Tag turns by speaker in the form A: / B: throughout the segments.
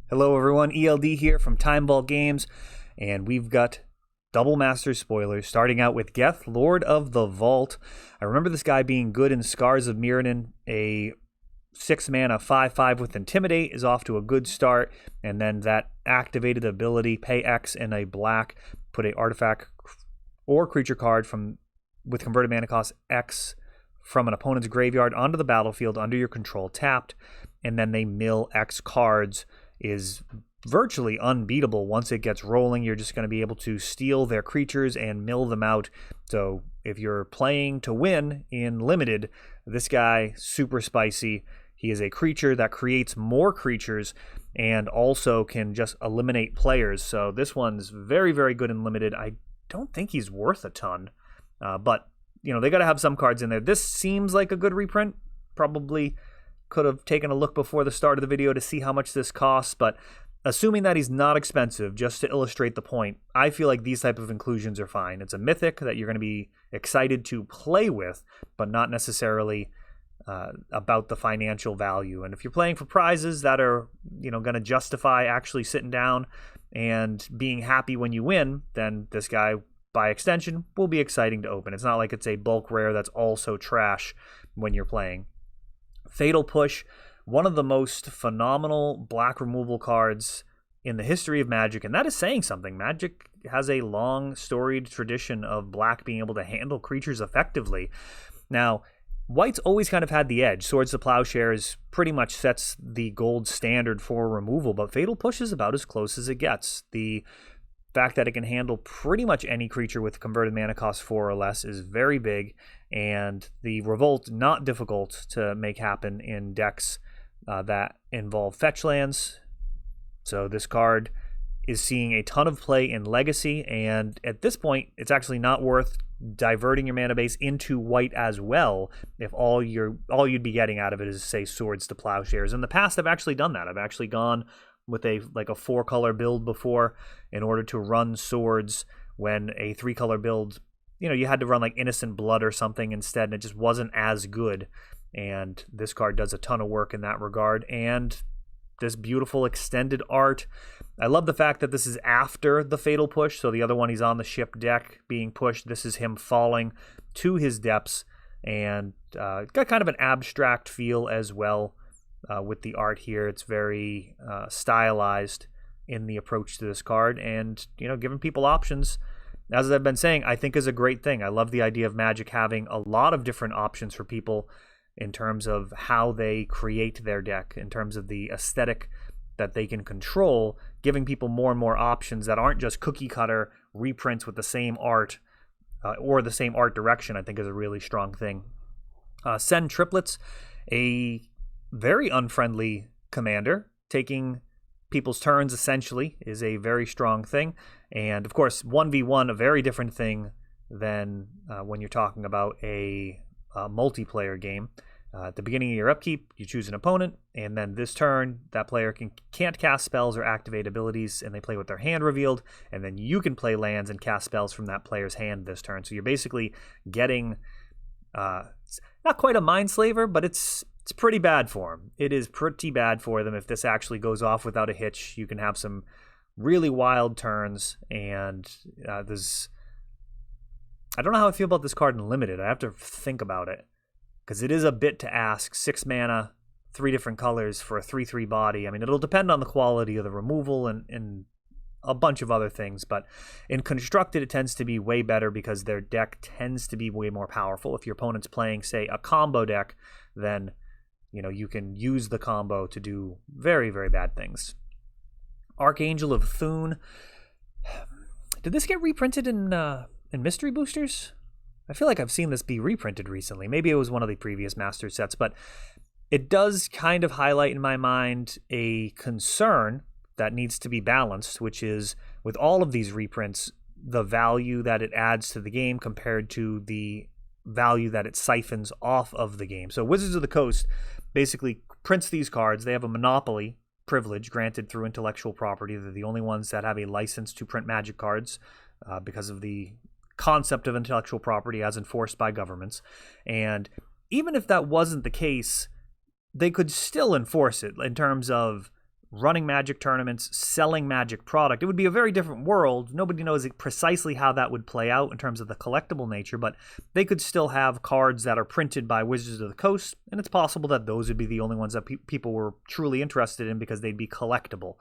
A: Hello everyone, ELD here from Time Vault Games, and we've got Double Master spoilers, starting out with Geth, Lord of the Vault. I remember this guy being good in Scars of Mirrodin. A 6-mana 5/5 with Intimidate is off to a good start, and then that activated ability, pay X in a black, put a artifact or creature card with converted mana cost X from an opponent's graveyard onto the battlefield under your control tapped, and then they mill X cards, is virtually unbeatable. Once it gets rolling, you're just going to be able to steal their creatures and mill them out. So if you're playing to win in Limited, this guy, super spicy. He is a creature that creates more creatures and also can just eliminate players. So this one's very, very good in Limited. I don't think he's worth a ton, but you know, they got to have some cards in there. This seems like a good reprint. Probably could have taken a look before the start of the video to see how much this costs, but assuming that he's not expensive, just to illustrate the point, I feel like these type of inclusions are fine. It's a mythic that you're going to be excited to play with, but not necessarily about the financial value. And if you're playing for prizes that are, you know, going to justify actually sitting down and being happy when you win, then this guy, by extension, will be exciting to open. It's not like it's a bulk rare that's also trash when you're playing. Fatal Push, one of the most phenomenal black removal cards in the history of Magic, and that is saying something. Magic has a long, storied tradition of black being able to handle creatures effectively. Now, white's always kind of had the edge. Swords to Plowshares pretty much sets the gold standard for removal, but Fatal Push is about as close as it gets. The fact that it can handle pretty much any creature with converted mana cost 4 or less is very big, and the Revolt, not difficult to make happen in decks that involve fetch lands. So this card is seeing a ton of play in Legacy, and at this point it's actually not worth diverting your mana base into white as well if all you'd be getting out of it is, say, Swords to Plowshares. In the past I've actually done that. I've actually gone with a 4-color build before in order to run swords when a 3-color build, you know, you had to run like Innocent Blood or something instead, and it just wasn't as good. And this card does a ton of work in that regard. And this beautiful extended art. I love the fact that this is after the Fatal Push. So the other one, he's on the ship deck being pushed. This is him falling to his depths, and got kind of an abstract feel as well. With the art here, it's very stylized in the approach to this card, and you know, giving people options, as I've been saying, I think is a great thing. I love the idea of Magic having a lot of different options for people in terms of how they create their deck, in terms of the aesthetic that they can control, giving people more and more options that aren't just cookie cutter reprints with the same art or the same art direction. I think is a really strong thing. Send Triplets, a very unfriendly commander, taking people's turns essentially, is a very strong thing. And of course 1v1, a very different thing than when you're talking about a multiplayer game. At the beginning of your upkeep, you choose an opponent, and then this turn that player can't cast spells or activate abilities, and they play with their hand revealed, and then you can play lands and cast spells from that player's hand this turn. So you're basically getting not quite a Mindslaver, but it's pretty bad for them. It is pretty bad for them if this actually goes off without a hitch. You can have some really wild turns, and I don't know how I feel about this card in Limited. I have to think about it, because it is a bit to ask. 6 mana, 3 different colors for a 3/3 body. I mean, it'll depend on the quality of the removal and a bunch of other things, but in Constructed it tends to be way better because their deck tends to be way more powerful. If your opponent's playing, say, a combo deck, then you know, you can use the combo to do very, very bad things. Archangel of Thune. Did this get reprinted in Mystery Boosters? I feel like I've seen this be reprinted recently. Maybe it was one of the previous Master sets, but it does kind of highlight in my mind a concern that needs to be balanced, which is with all of these reprints, the value that it adds to the game compared to the value that it siphons off of the game. So Wizards of the Coast basically prints these cards. They have a monopoly privilege granted through intellectual property. They're the only ones that have a license to print Magic cards because of the concept of intellectual property as enforced by governments. And even if that wasn't the case, they could still enforce it in terms of running Magic tournaments, selling Magic product. It would be a very different world. Nobody knows precisely how that would play out in terms of the collectible nature, but they could still have cards that are printed by Wizards of the Coast, and it's possible that those would be the only ones that people were truly interested in because they'd be collectible.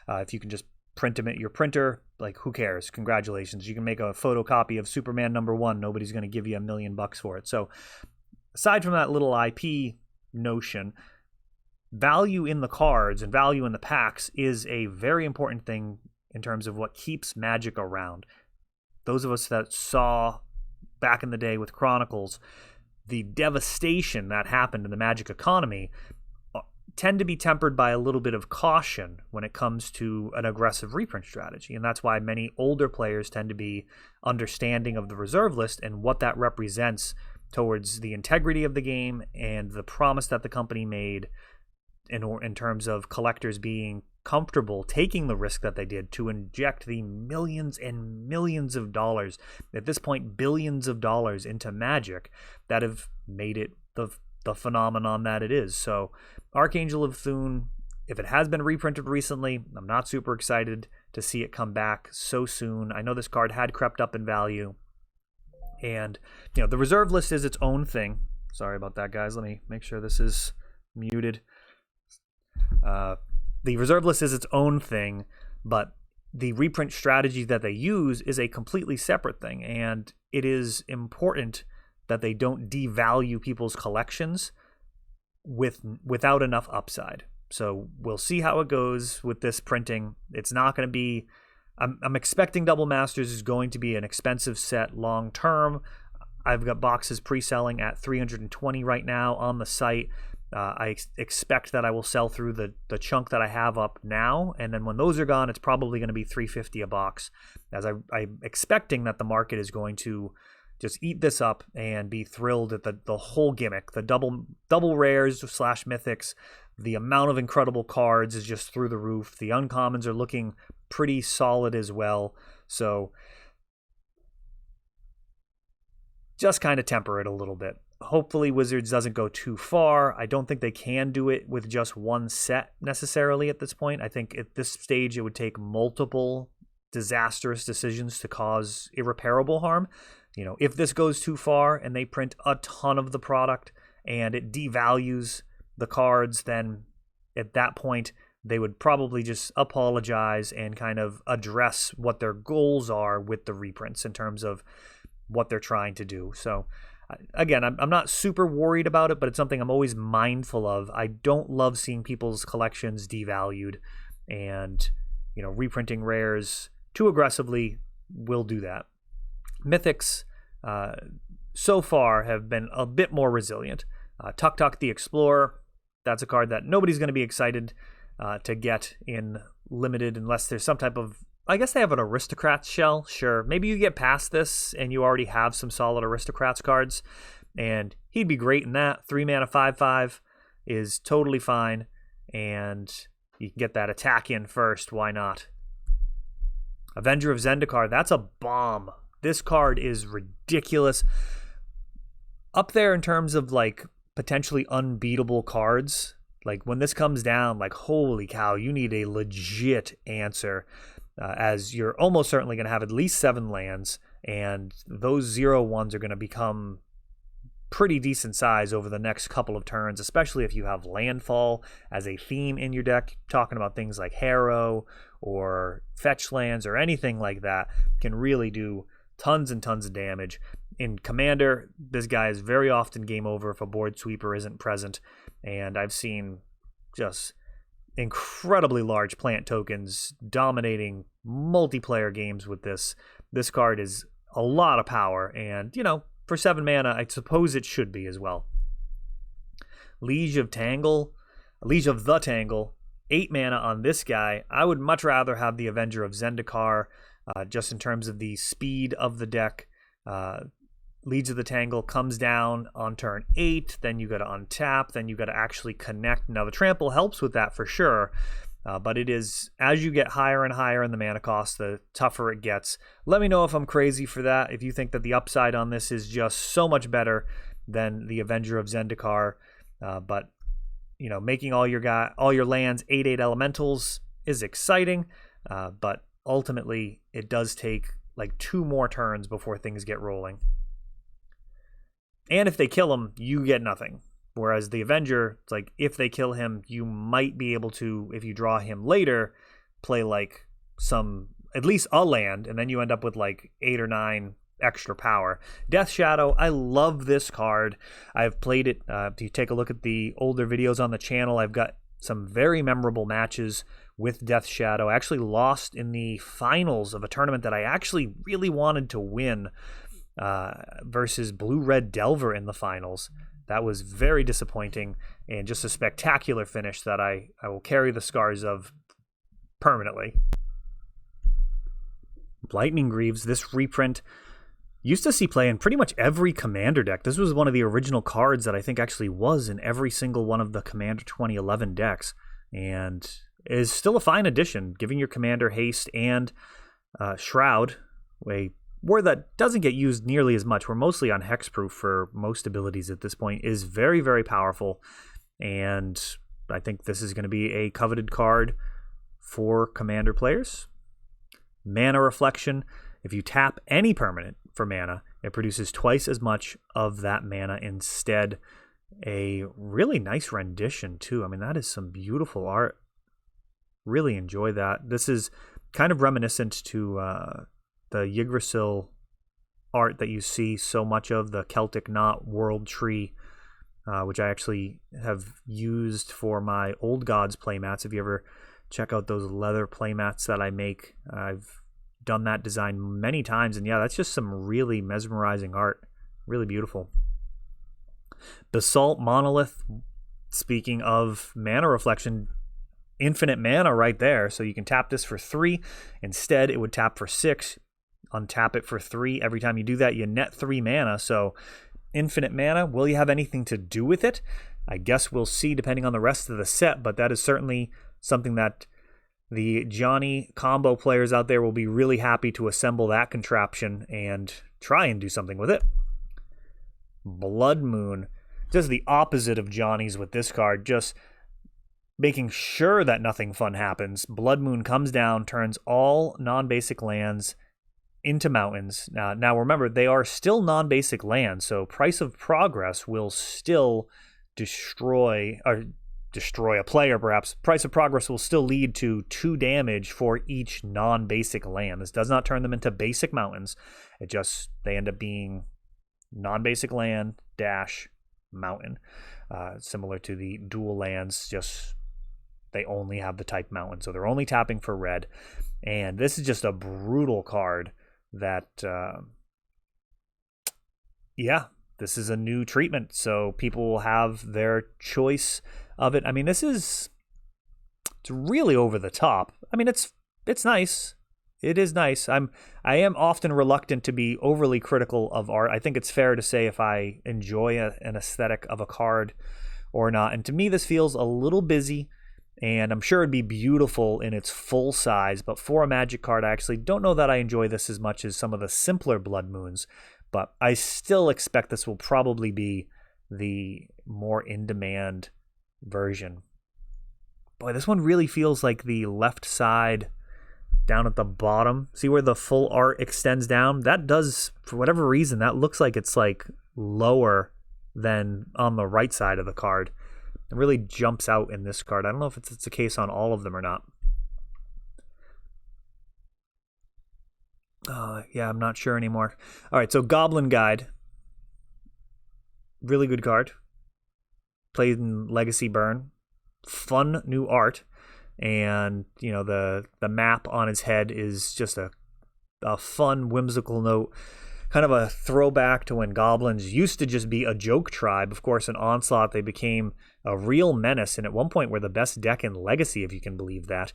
A: If you can just print them at your printer, like, who cares? Congratulations. You can make a photocopy of Superman #1. Nobody's going to give you $1 million for it. So aside from that little IP notion, value in the cards and value in the packs is a very important thing in terms of what keeps Magic around. Those of us that saw back in the day with Chronicles the devastation that happened in the Magic economy tend to be tempered by a little bit of caution when it comes to an aggressive reprint strategy. And that's why many older players tend to be understanding of the reserve list and what that represents towards the integrity of the game and the promise that the company made in terms of collectors being comfortable taking the risk that they did to inject the millions and millions of dollars, at this point billions of dollars, into Magic that have made it the phenomenon that it is. So Archangel of Thune, if it has been reprinted recently, I'm not super excited to see it come back so soon. I know this card had crept up in value, and the reserve list is its own thing. Sorry about that, guys. Let me make sure this is muted. The reserve list is its own thing, but the reprint strategy that they use is a completely separate thing, and it is important that they don't devalue people's collections without enough upside. So we'll see how it goes with this printing. It's not going to be... I'm expecting Double Masters is going to be an expensive set long term. I've got boxes pre-selling at $320 right now on the site. I expect that I will sell through the chunk that I have up now, and then when those are gone, it's probably going to be $350 a box, as I'm expecting that the market is going to just eat this up and be thrilled at the whole gimmick. The double rares / mythics, the amount of incredible cards is just through the roof. The uncommons are looking pretty solid as well, so just kind of temper it a little bit. Hopefully Wizards doesn't go too far. I don't think they can do it with just one set necessarily at this point. I think at this stage it would take multiple disastrous decisions to cause irreparable harm. If this goes too far and they print a ton of the product and it devalues the cards, then at that point they would probably just apologize and kind of address what their goals are with the reprints in terms of what they're trying to do. So again, I'm not super worried about it, but it's something I'm always mindful of. I don't love seeing people's collections devalued, and reprinting rares too aggressively will do that. Mythics so far have been a bit more resilient. Tuk Tuk the Explorer, that's a card that nobody's going to be excited to get in limited unless there's some type of... I guess they have an Aristocrats shell, sure. Maybe you get past this and you already have some solid Aristocrats cards, and he'd be great in that. 3-mana 5/5 is totally fine, and you can get that attack in first. Why not? Avenger of Zendikar, that's a bomb. This card is ridiculous. Up there in terms of, potentially unbeatable cards. When this comes down, holy cow, you need a legit answer. As you're almost certainly going to have at least 7 lands, and those 0/1s are going to become pretty decent size over the next couple of turns, especially if you have landfall as a theme in your deck. Talking about things like Harrow or fetch lands or anything like that can really do tons and tons of damage. In Commander, this guy is very often game over if a board sweeper isn't present, and I've seen just incredibly large plant tokens dominating multiplayer games with this. This card is a lot of power, and for 7 mana, I suppose it should be as well. Liege of the Tangle, 8 mana on this guy. I would much rather have the Avenger of Zendikar, just in terms of the speed of the deck. Liege of the Tangle comes down on turn 8, then you got to untap, then you got to actually connect. Now the trample helps with that for sure, but it is, as you get higher and higher in the mana cost, the tougher it gets. Let me know if I'm crazy for that, if you think that the upside on this is just so much better than the Avenger of Zendikar, but making all your lands 8/8 elementals is exciting, but ultimately it does take like 2 more turns before things get rolling. And if they kill him, you get nothing. Whereas the Avenger, it's like if they kill him, you might be able to, if you draw him later, play like at least a land, and then you end up with like 8 or 9 extra power. Death Shadow, I love this card. I've played it. If you take a look at the older videos on the channel, I've got some very memorable matches with Death Shadow. I actually lost in the finals of a tournament that I actually really wanted to win versus Blue-Red Delver in the finals. That was very disappointing and just a spectacular finish that I will carry the scars of permanently. Lightning Greaves, this reprint used to see play in pretty much every Commander deck. This was one of the original cards that I think actually was in every single one of the Commander 2011 decks, and is still a fine addition, giving your Commander haste and Shroud, a word that doesn't get used nearly as much. We're mostly on hexproof for most abilities at this point, is very, very powerful, and I think this is going to be a coveted card for Commander players. Mana Reflection. If you tap any permanent for mana, it produces twice as much of that mana instead. A really nice rendition, too. I mean, that is some beautiful art. Really enjoy that. This is kind of reminiscent to the Yggdrasil art that you see so much of, the Celtic Knot World Tree, which I actually have used for my Old Gods playmats. If you ever check out those leather playmats that I make, I've done that design many times, and yeah, that's just some really mesmerizing art. Really beautiful. Basalt Monolith, speaking of mana reflection, infinite mana right there, so you can tap this for 3. Instead, it would tap for 6, untap it for 3. Every time you do that, you net 3 mana, so infinite mana. Will you have anything to do with it? I guess we'll see depending on the rest of the set, but that is certainly something that the Johnny combo players out there will be really happy to assemble that contraption and try and do something with it. Blood Moon, just the opposite of Johnny's with this card, just making sure that nothing fun happens. Blood Moon comes down, turns all non-basic lands into mountains. Now remember, they are still non-basic lands, so Price of Progress will still destroy a player, perhaps. Price of Progress will still lead to 2 damage for each non-basic land. This does not turn them into basic mountains. They end up being non-basic land dash mountain. Similar to the dual lands, just they only have the type mountain, so they're only tapping for red. And this is just a brutal card that, this is a new treatment, so people will have their choice of it. I mean, it's really over the top. I mean, it's nice. It is nice. I am often reluctant to be overly critical of art. I think it's fair to say if I enjoy an aesthetic of a card or not. And to me, this feels a little busy, and I'm sure it'd be beautiful in its full size. But for a Magic card, I actually don't know that I enjoy this as much as some of the simpler Blood Moons. But I still expect this will probably be the more in-demand version. Boy, this one really feels like the left side down at the bottom. See where the full art extends down? That does, for whatever reason, that looks like it's like lower than on the right side of the card. It really jumps out in this card. I don't know if it's the case on all of them or not. Yeah, I'm not sure anymore. All right, so Goblin Guide. Really good card. Played in Legacy Burn. Fun new art. And, the map on his head is just a fun, whimsical note. Kind of a throwback to when goblins used to just be a joke tribe. Of course, in Onslaught, they became a real menace. And at one point, were the best deck in Legacy, if you can believe that.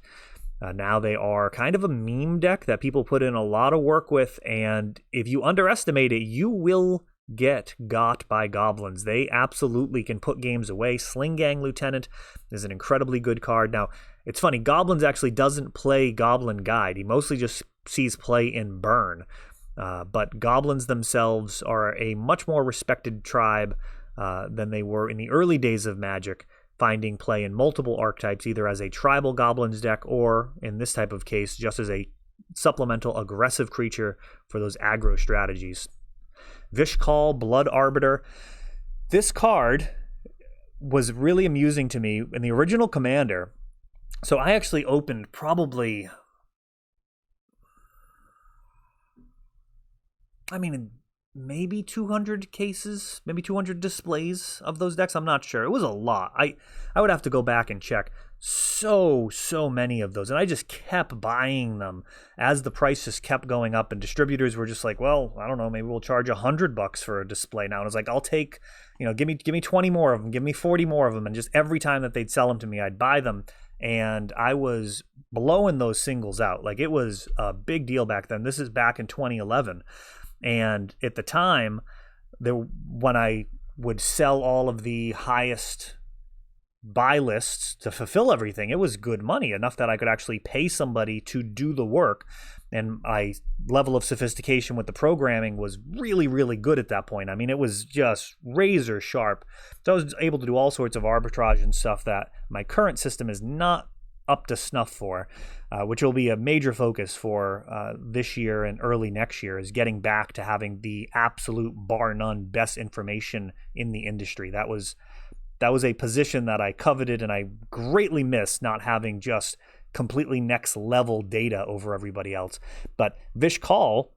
A: Now they are kind of a meme deck that people put in a lot of work with, and if you underestimate it, you will get got by goblins. They absolutely can put games away. Sling Gang Lieutenant is an incredibly good card. Now, it's funny, Goblins actually doesn't play Goblin Guide. He mostly just sees play in Burn. But goblins themselves are a much more respected tribe than they were in the early days of Magic. finding play in multiple archetypes, either as a tribal goblins deck or, in this type of case, just as a supplemental aggressive creature for those aggro strategies. Vishkal, Blood Arbiter. This card was really amusing to me in the original Commander. So I actually opened probably, maybe 200 cases, maybe 200 displays of those decks. I'm not sure. It was a lot. I would have to go back and check. So many of those. And I just kept buying them as the price just kept going up, and distributors were just like, well, I don't know, maybe we'll charge $100 for a display now. And I was like, I'll take, give me 20 more of them, give me 40 more of them. And just every time that they'd sell them to me, I'd buy them. And I was blowing those singles out. Like, it was a big deal back then. This is back in 2011. And at the time, when I would sell all of the highest buy lists to fulfill everything, it was good money, enough that I could actually pay somebody to do the work. And my level of sophistication with the programming was really, really good at that point. It was just razor sharp. So I was able to do all sorts of arbitrage and stuff that my current system is not up to snuff for, which will be a major focus for this year and early next year, is getting back to having the absolute bar none best information in the industry. That was a position that I coveted, and I greatly missed not having just completely next level data over everybody else. But Vishkal,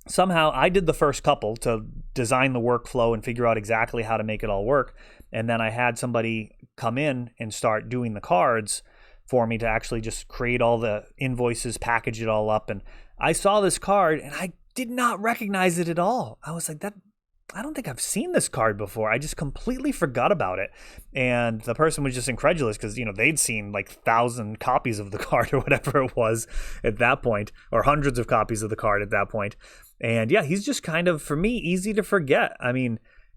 A: somehow I did the first couple to design the workflow and figure out exactly how to make it all work. And then I had somebody come in and start doing the cards for me to actually just create all the invoices, package it all up. And I saw this card and I did not recognize it at all. I was like, I don't think I've seen this card before. I just completely forgot about it. And the person was just incredulous because, they'd seen like 1,000 copies of the card or whatever it was at that point, or hundreds of copies of the card at that point. And yeah, he's just kind of, for me, easy to forget.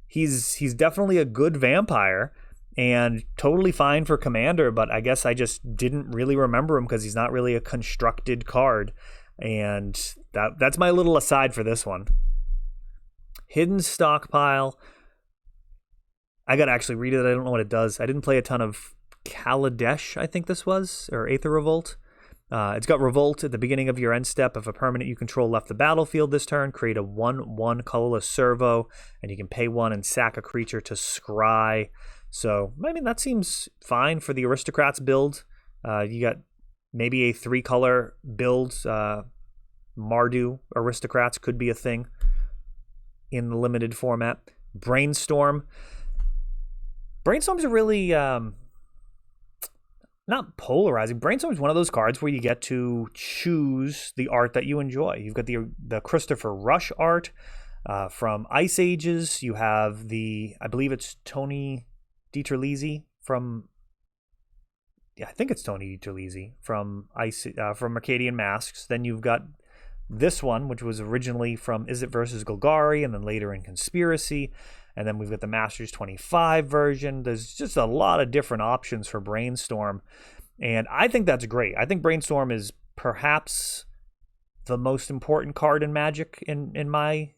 A: He's definitely a good vampire and totally fine for Commander, but I guess I just didn't really remember him because he's not really a constructed card. And that's my little aside for this one. Hidden Stockpile. I gotta actually read it. I don't know what it does. I didn't play a ton of Kaladesh, I think this was, or Aether Revolt. It's got Revolt at the beginning of your end step. If a permanent you control left the battlefield this turn, create a 1/1 colorless servo, and you can pay 1 and sack a creature to scry. So, that seems fine for the Aristocrats build. You got maybe a 3-color build. Mardu Aristocrats could be a thing in the limited format. Brainstorm. Brainstorm's a really not polarizing. Brainstorm is one of those cards where you get to choose the art that you enjoy. You've got the Christopher Rush art from Ice Ages. You have I believe it's Tony DiTerlizzi from, I think it's Tony DiTerlizzi from Arcadian Masks. Then you've got this one, which was originally from Is It versus Golgari, and then later in Conspiracy. And then we've got the Masters 25 version. There's just a lot of different options for Brainstorm. And I think that's great. I think Brainstorm is perhaps the most important card in Magic in my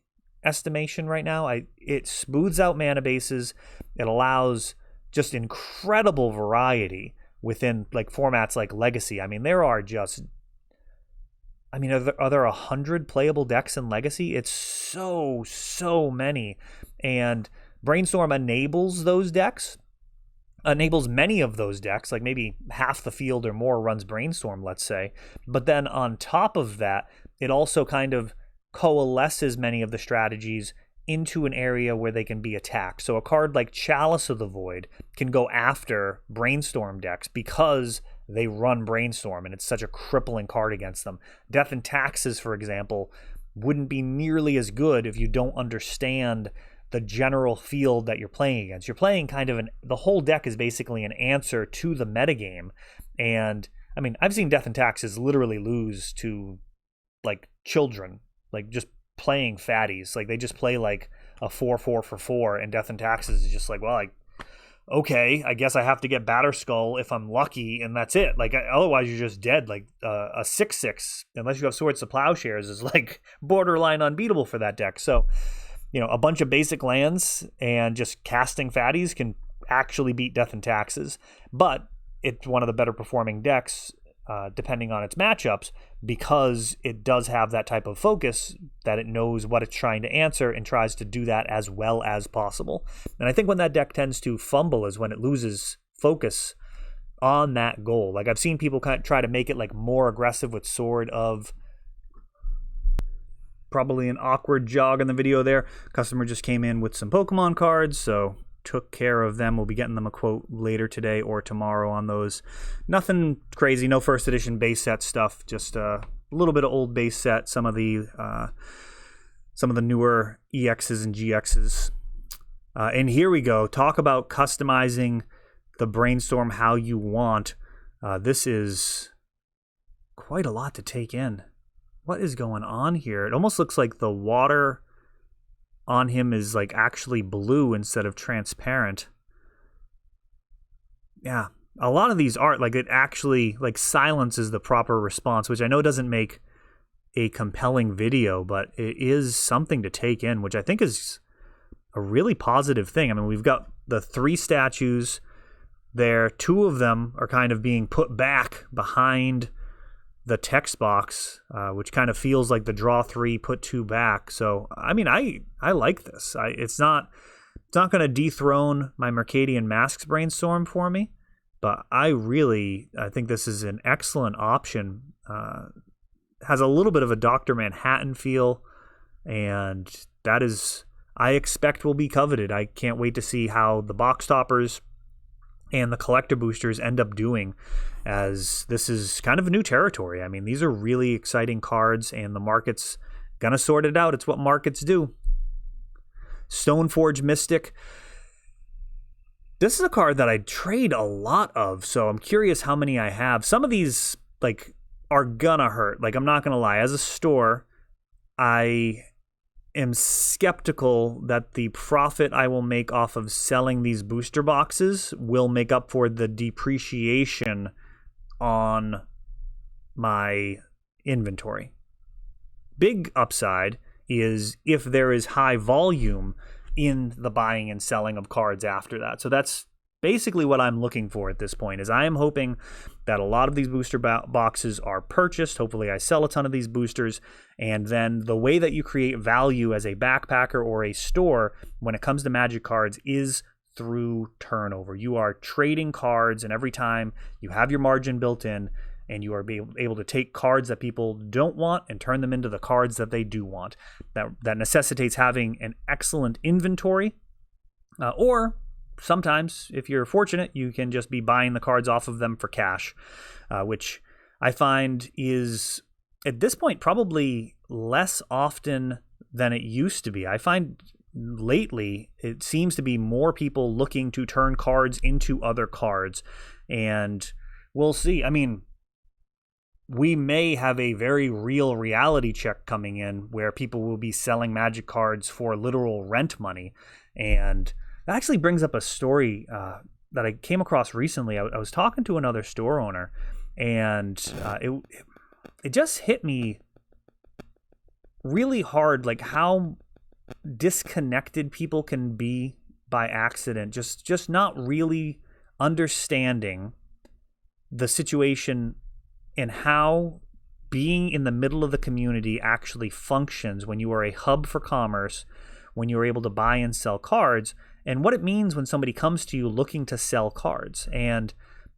A: estimation right now. It smooths out mana bases. It allows just incredible variety within like formats like Legacy. There are just... are there 100 playable decks in Legacy? It's so many. And Brainstorm enables those decks, enables many of those decks, like maybe half the field or more runs Brainstorm, let's say. But then on top of that, it also kind of coalesces many of the strategies into an area where they can be attacked. So a card like Chalice of the Void can go after Brainstorm decks because they run Brainstorm, and it's such a crippling card against them. Death and Taxes, for example, wouldn't be nearly as good if you don't understand the general field that you're playing against. You're playing kind of the whole deck is basically an answer to the metagame. And I've seen Death and Taxes literally lose to like children, like just playing fatties. Like they just play like a 4/4 for 4, and Death and Taxes is just like, well, okay, I guess I have to get Batterskull if I'm lucky, and that's it. Like otherwise you're just dead. Like a 6/6, unless you have Swords to Plowshares, is like borderline unbeatable for that deck. So, a bunch of basic lands and just casting fatties can actually beat Death and Taxes, but it's one of the better performing decks depending on its matchups, because it does have that type of focus that it knows what it's trying to answer and tries to do that as well as possible. And I think when that deck tends to fumble is when it loses focus on that goal. Like, I've seen people kind of try to make it like more aggressive with Sword of... Probably an awkward jog in the video there. Customer just came in with some Pokemon cards, so took care of them. We'll be getting them a quote later today or tomorrow on those. Nothing crazy, no first edition base set stuff, just a little bit of old base set, some of the newer EXs and GXs. And here we go. Talk about customizing the brainstorm how you want. This is quite a lot to take in. What is going on here? It almost looks like the water on him is like actually blue instead of transparent. Yeah, a lot of these art, like, it actually like silence is the proper response, which I know doesn't make a compelling video, but it is something to take in, which I think is a really positive thing. I mean, we've got the 3 statues there. 2 of them are kind of being put back behind the text box, which kind of feels like the draw 3, put 2 back. So, I mean, I like this. It's not going to dethrone my Mercadian Masks brainstorm for me, but I think this is an excellent option. Has a little bit of a Dr. Manhattan feel, and that is, I expect, will be coveted. I can't wait to see how the box toppers and the collector boosters end up doing, as this is kind of new territory. I mean, these are really exciting cards, and the market's gonna sort it out. It's what markets do. Stoneforge Mystic. This is a card that I trade a lot of, so I'm curious how many I have. Some of these, like, are gonna hurt. Like, I'm not gonna lie. As a store, I am skeptical that the profit I will make off of selling these booster boxes will make up for the depreciation on my inventory. Big upside is if there is high volume in the buying and selling of cards after that. So that's basically what I'm looking for at this point, is I am hoping that a lot of these booster boxes are purchased. Hopefully I sell a ton of these boosters, and then the way that you create value as a backpacker or a store when it comes to Magic cards is through turnover. You are trading cards, and every time you have your margin built in, and you are able to take cards that people don't want and turn them into the cards that they do want. That necessitates having an excellent inventory, or sometimes, if you're fortunate, you can just be buying the cards off of them for cash, which I find is, at this point, probably less often than it used to be. I find lately it seems to be more people looking to turn cards into other cards, and we'll see. I mean, we may have a very real reality check coming in where people will be selling Magic cards for literal rent money, and that actually brings up a story that I came across recently. I was talking to another store owner, and it just hit me really hard, like how disconnected people can be by accident, just not really understanding the situation and how being in the middle of the community actually functions when you are a hub for commerce, when you're able to buy and sell cards, and what it means when somebody comes to you looking to sell cards. And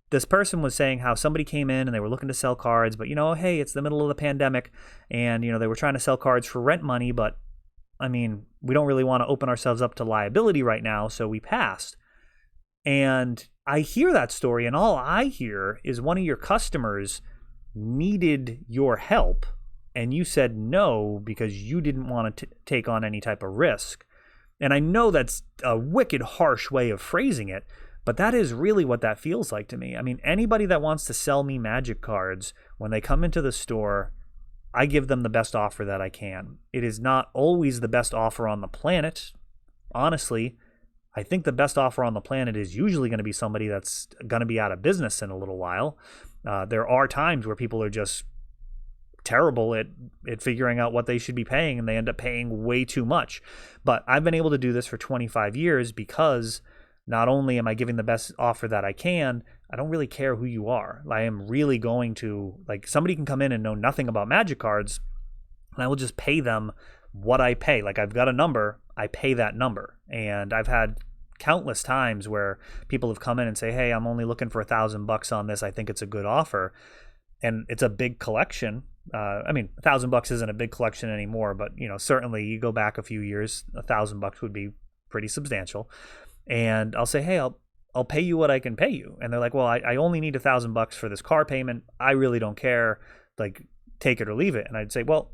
A: this person was saying how somebody came in and they were looking to sell cards, but, hey, it's the middle of the pandemic, and, they were trying to sell cards for rent money, but, I mean, we don't really want to open ourselves up to liability right now, so we passed. And I hear that story, and all I hear is one of your customers needed your help, and you said no because you didn't want to take on any type of risk. And I know that's a wicked harsh way of phrasing it, but that is really what that feels like to me. I mean, anybody that wants to sell me Magic cards, when they come into the store, I give them the best offer that I can. It is not always the best offer on the planet. Honestly, I think the best offer on the planet is usually going to be somebody that's going to be out of business in a little while. There are times where people are just terrible at figuring out what they should be paying, and they end up paying way too much. But I've been able to do this for 25 years because not only am I giving the best offer that I can, I don't really care who you are. I am really going to, like, somebody can come in and know nothing about Magic cards, and I will just pay them what I pay. Like, I've got a number, I pay that number. And I've had countless times where people have come in and say, hey, I'm only looking for $1,000 on this. I think it's a good offer. And it's a big collection. I mean, $1,000 isn't a big collection anymore, but certainly you go back a few years, $1,000 would be pretty substantial. And I'll say, hey, I'll pay you what I can pay you. And they're like, well, I only need $1,000 for this car payment. I really don't care. Like, take it or leave it. And I'd say, well,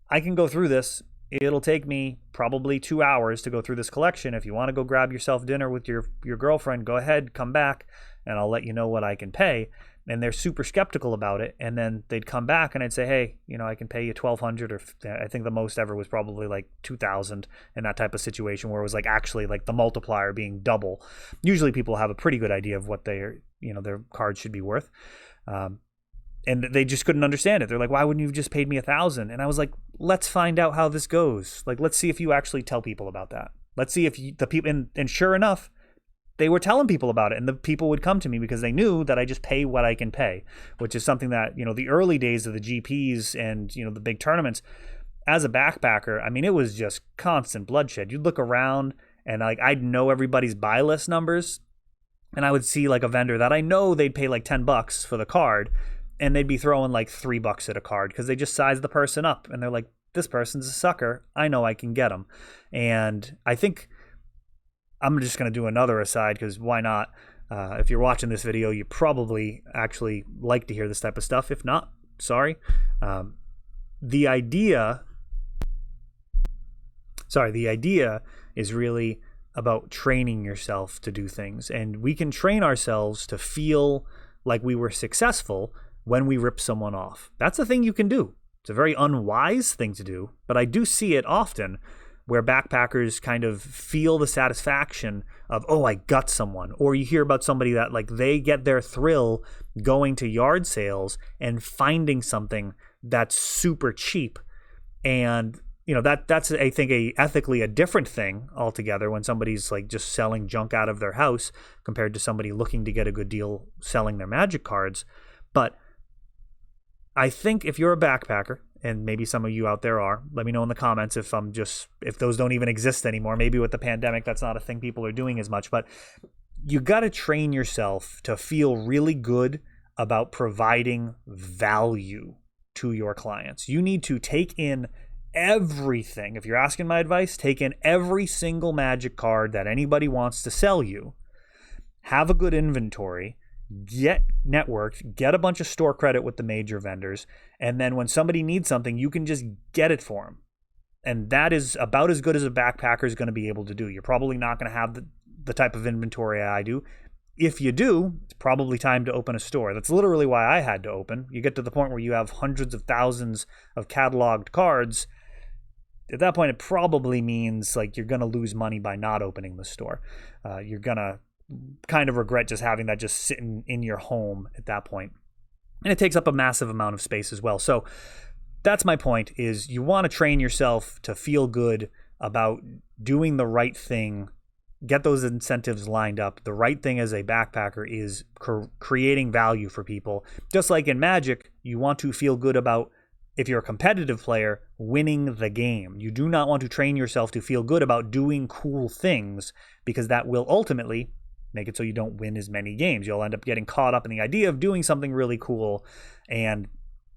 A: I can go through this. It'll take me probably 2 hours to go through this collection. If you want to go grab yourself dinner with your girlfriend, go ahead, come back, and I'll let you know what I can pay. And they're super skeptical about it. And then they'd come back and I'd say, hey, I can pay you $1,200, or I think the most ever was probably like $2,000 in that type of situation where it was like actually like the multiplier being double. Usually people have a pretty good idea of what their card should be worth. And they just couldn't understand it. They're like, why wouldn't you have just paid me $1,000? And I was like, let's find out how this goes. Like, let's see if you actually tell people about that. Let's see if the people, and sure enough, they were telling people about it, and the people would come to me because they knew that I just pay what I can pay, which is something that, the early days of the GPs and, the big tournaments, as a backpacker, I mean, it was just constant bloodshed. You'd look around and like, I'd know everybody's buy list numbers, and I would see like a vendor that I know they'd pay like $10 for the card, and they'd be throwing like $3 at a card because they just sized the person up, and they're like, this person's a sucker. I know I can get them. And I think I'm just going to do another aside because why not? If you're watching this video, you probably actually like to hear this type of stuff. If not, sorry. The idea is really about training yourself to do things. And we can train ourselves to feel like we were successful when we rip someone off. That's a thing you can do. It's a very unwise thing to do, but I do see it often where backpackers kind of feel the satisfaction of, oh, I got someone. Or you hear about somebody that like they get their thrill going to yard sales and finding something that's super cheap. And that's I think ethically a different thing altogether when somebody's like just selling junk out of their house compared to somebody looking to get a good deal selling their Magic cards. But I think if you're a backpacker, and maybe some of you out there are, let me know in the comments if those don't even exist anymore. Maybe with the pandemic, that's not a thing people are doing as much, but you got to train yourself to feel really good about providing value to your clients. You need to take in everything. If you're asking my advice, take in every single Magic card that anybody wants to sell you. Have a good inventory. Get networked, get a bunch of store credit with the major vendors, and then when somebody needs something, you can just get it for them. And that is about as good as a backpacker is going to be able to do. You're probably not going to have the type of inventory I do. If you do, it's probably time to open a store. That's literally why I had to open. You get to the point where you have hundreds of thousands of cataloged cards. At that point, it probably means like you're going to lose money by not opening the store. You're going to kind of regret just having that just sitting in your home at that point. And it takes up a massive amount of space as well. So that's my point, is you want to train yourself to feel good about doing the right thing. Get those incentives lined up. The right thing as a backpacker is creating value for people. Just like in Magic, you want to feel good about, if you're a competitive player, winning the game. You do not want to train yourself to feel good about doing cool things, because that will ultimately make it so you don't win as many games. You'll end up getting caught up in the idea of doing something really cool, and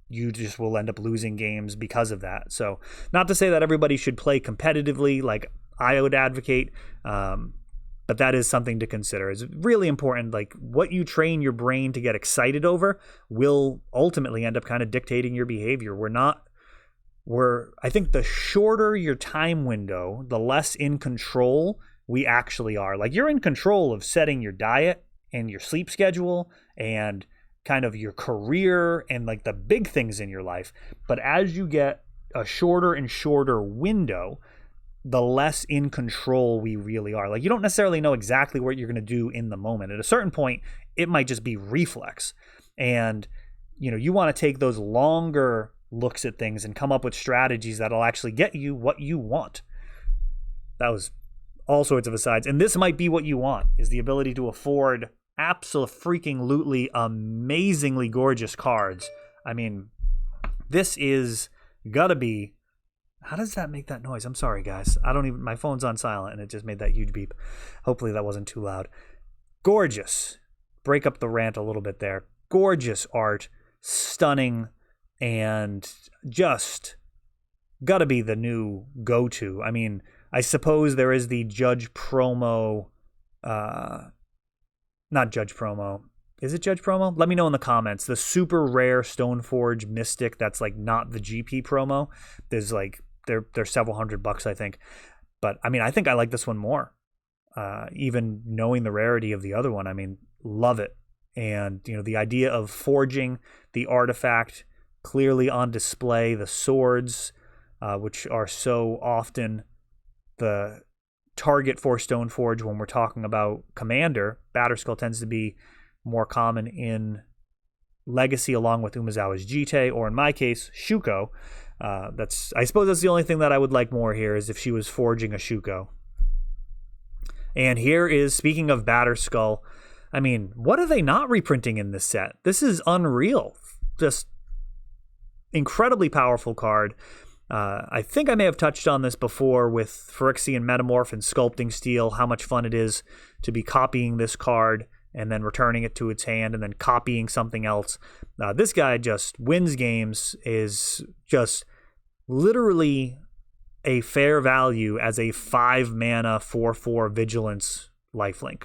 A: you just will end up losing games because of that. So not to say that everybody should play competitively like I would advocate, but that is something to consider. It's really important. Like, what you train your brain to get excited over will ultimately end up kind of dictating your behavior. I think the shorter your time window, the less in control we actually are. Like, you're in control of setting your diet and your sleep schedule and kind of your career and like the big things in your life. But as you get a shorter and shorter window, the less in control we really are. Like, you don't necessarily know exactly what you're going to do in the moment. At a certain point, it might just be reflex. And, you want to take those longer looks at things and come up with strategies that'll actually get you what you want. That was all sorts of asides. And this might be what you want, is the ability to afford absolutely amazingly gorgeous cards. I mean, this is gotta be... How does that make that noise? I'm sorry, guys. My phone's on silent and it just made that huge beep. Hopefully that wasn't too loud. Gorgeous. Break up the rant a little bit there. Gorgeous art. Stunning. And just gotta be the new go-to. I mean, I suppose there is the Judge promo. Not Judge promo. Is it Judge promo? Let me know in the comments. The super rare Stoneforge Mystic that's like not the GP promo. There's like they're several $100, I think. But I mean, I think I like this one more. Even knowing the rarity of the other one, I mean, love it. And you know, the idea of forging the artifact clearly on display, the swords, which are so often the target for Stoneforge when we're talking about Commander. Batterskull tends to be more common in Legacy along with Umezawa's Jite, or in my case, Shuko. I suppose that's the only thing that I would like more here, is if she was forging a Shuko. And here is, speaking of Batterskull, I mean, what are they not reprinting in this set? This is unreal. Just incredibly powerful card. I think I may have touched on this before with Phyrexian Metamorph and Sculpting Steel, how much fun it is to be copying this card and then returning it to its hand and then copying something else. This guy just wins games, is just literally a fair value as a 5-mana 4/4 Vigilance lifelink.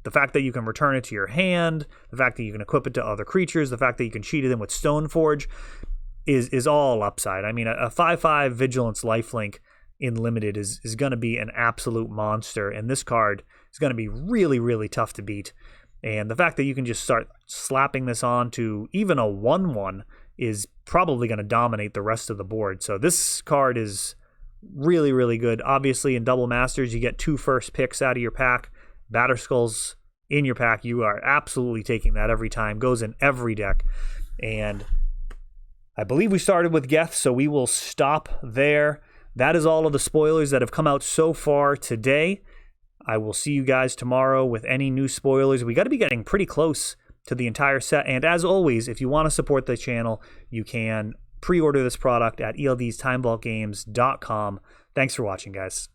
A: The fact that you can return it to your hand, the fact that you can equip it to other creatures, the fact that you can cheat it in with Stoneforge is all upside. I mean, a 5/5 Vigilance lifelink in Limited is going to be an absolute monster, and this card is going to be really, really tough to beat. And the fact that you can just start slapping this on to even a 1/1 is probably going to dominate the rest of the board. So this card is really, really good. Obviously, in Double Masters, you get 2 first picks out of your pack. Batterskull's in your pack. You are absolutely taking that every time. Goes in every deck. And I believe we started with Geth, so we will stop there. That is all of the spoilers that have come out so far today. I will see you guys tomorrow with any new spoilers. We got to be getting pretty close to the entire set. And as always, if you want to support the channel, you can pre-order this product at ELDsTimeVaultGames.com. Thanks for watching, guys.